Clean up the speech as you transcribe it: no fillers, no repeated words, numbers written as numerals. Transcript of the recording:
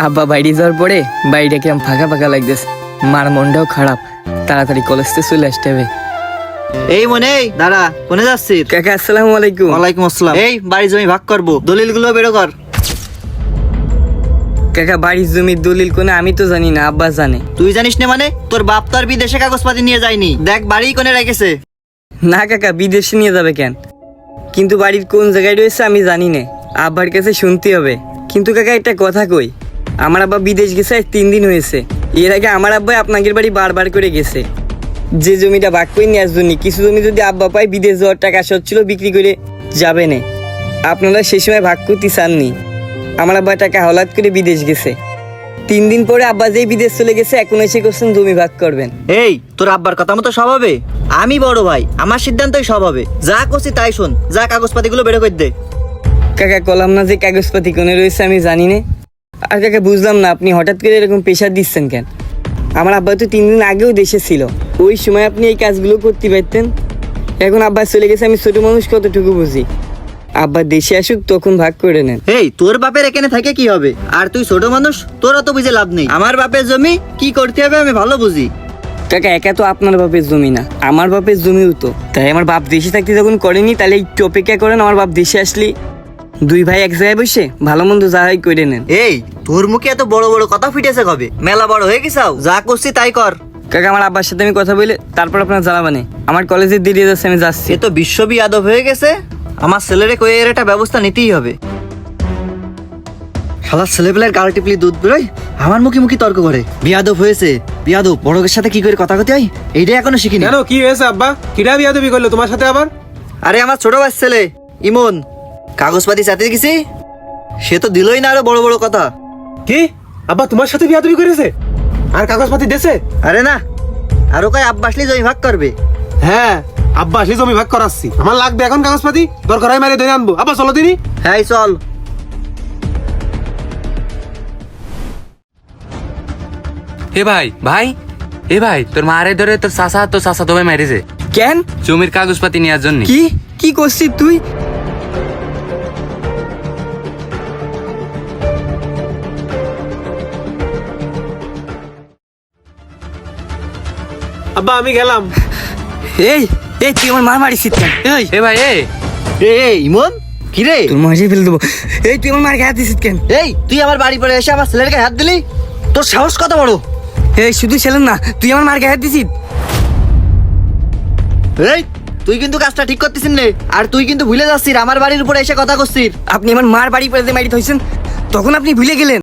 আব্বা বাইরে যাওয়ার পরে বাড়িটা কিরম ফাঁকা ফাঁকা লাগতেছে, মার মনটাও খারাপ। তাড়াতাড়ি কলেজতে চলে আসতে হবে। এই মনে দাঁড়া, কোনে যাচ্ছিস? কাকা আসসালামু আলাইকুম। ওয়ালাইকুম আসসালাম। এই বাড়ি জমি ভাগ করবো, দলিলগুলো বেরো কর। কাকা বাড়ির জমির দলিল কোনে আমি তো জানি না, আব্বা জানে। তুই জানিস না মানে? তোর বাপ তো আর বিদেশে কাগজপাতি নিয়ে যায়নি, দেখ বাড়ি কোনে রেখেছে। না কাকা, বিদেশে নিয়ে যাবে কেন? কিন্তু বাড়ির কোন জায়গায় রয়েছে আমি জানি না, আব্বার কাছে শুনতে হবে। কিন্তু কাকা একটা কথা কই, আমার আব্বা বিদেশ গেছে 3 দিন হয়েছে। এর আগে আমার আব্বা আপনাদের বাড়ি বারবার করে গেছে যে জমিটা ভাগ করে নেওয়ার জন্য। কিছু জমি যদি আব্বা পায় বিদেশ যাওয়ার টাকা সচ্ছিল বিক্রি করে যাবে না। আপনারা সে সময় ভাগ করতে চাননি। আমার আব্বা টাকা হলাদ করে বিদেশ গেছে। 3 দিন পরে আব্বা যেই বিদেশ চলে গেছে, এখন এসে করছেন জমি ভাগ করবেন। এই তোর আব্বার কথা মতো সব হবে? আমি বড় ভাই, আমার সিদ্ধান্তই সব হবে। যা করছি তাই শোন, যা কাগজপাতিগুলো বেরো করে দে। কাকা কলাম না যে কাগজপাতি কোনে রয়েছে আমি জানি না। আর কাকা বুঝলাম না আপনি হঠাৎ করে এরকম প্রেশার দিচ্ছেন কেন? আমার আব্বা তো 3 দিন আগেও দেশে ছিল, ওই সময় আপনি এই কাজগুলো করতে পারতেন। এখন আব্বা চলে গেছে, আমি ছোট মানুষ কতটুকু বুঝি। আব্বা দেশে আসুক তখন ভাগ করে নেন। এই তোর বাপের এখানে থাকে কি হবে? আর তুই ছোট মানুষ, তোর অত বুঝে লাভ নেই। আমার বাপের জমি কি করতে হবে আমি ভালো বুঝি। কাকা একা তো আপনার বাপের জমি না, আমার বাপের জমিও তো। তাই আমার বাপ দেশে থাকতে যখন করেনি, তাহলে একটু অপেক্ষা করেন। আমার বাপ দেশে আসলে 2 ভাই এক জায়গায় বসে ভালো মন্দ যা হয় করে নেন। এই তোর মুখে এত বড় বড় কথা ফুটেছে কবে? মেলা বড় হয়ে গেছাও, যা করছি তাই কর। কাকা আমার আব্বার সাথে আমি কথা বলে তারপর আপনার জ্বালাবানে। আমার কলেজের দেরি যাচ্ছে, আমি যাচ্ছি। এ তো বিশ্ব বিয়াদব হয়ে গেছে। আমার ছেলেরে কয়ে এর একটা ব্যবস্থা নিতেই হবে। শালা ছেলেবেলার গাল টিপলি দুধ বেরোয়, আমার মুখে মুখে তর্ক করে। বিয়াদব হয়েছে, বিয়াদব। বড়দের সাথে কি করে কথা কতে হয় এইটা এখনো শিখিনি। কেন, কি হয়েছে আব্বা? কিরা বিয়াদবি করলো তোমার সাথে আবার? আরে আমার ছোট ভাই ছেলে ইমন কাগজপাতি চাতে গেছি, সে তো দিলই না আরো বড় বড় কথা। কি আব্বা তোমার সাথে বিয়াদবি করেছে? আর কাগজপাতি দেশে? আরে না, আরো কয় আব্বা আসলে জমি ভাগ করবে। হ্যাঁ আব্বা আসলে জমি ভাগ করাচ্ছি, আমার লাগবে এখন কাগজপাতি। দরকার হয় মারে ধরে আনবো। আব্বা চলো দিনই। হ্যাঁ চল। এ ভাই ভাই, এ ভাই তোর মারে ধরে তোর চাচা তো ভাই মেরেছে কেন? জমির কাগজপাতি নেওয়ার জন্য। কি কি করছিস তুই? আব্বা আমি গেলাম। এই এই তুই আমার মার মারিস কেন? এই এ ভাই এ এ ইমন কি রে? তোর মাঝে ফেলে দেবো। এই তুই আমার মার গায়ে দিস কেন? এই তুই আমার বাড়ি পরে এসে আমার ছেলের গায়ে হাত দিলি? তোর সাহস কত বড়? এই শুধু ছিলেন না, তুই আমার মার গায়ে দিস। এই তুই কিন্তু কাজটা ঠিক করতেছিস নে। আর তুই কিন্তু ভুলে যাচ্ছিস আমার বাড়ির উপরে এসে কথা করছিস। আপনি আমার মার বাড়ি পরে যে মারি হয়েছেন, তখন আপনি ভুলে গেলেন।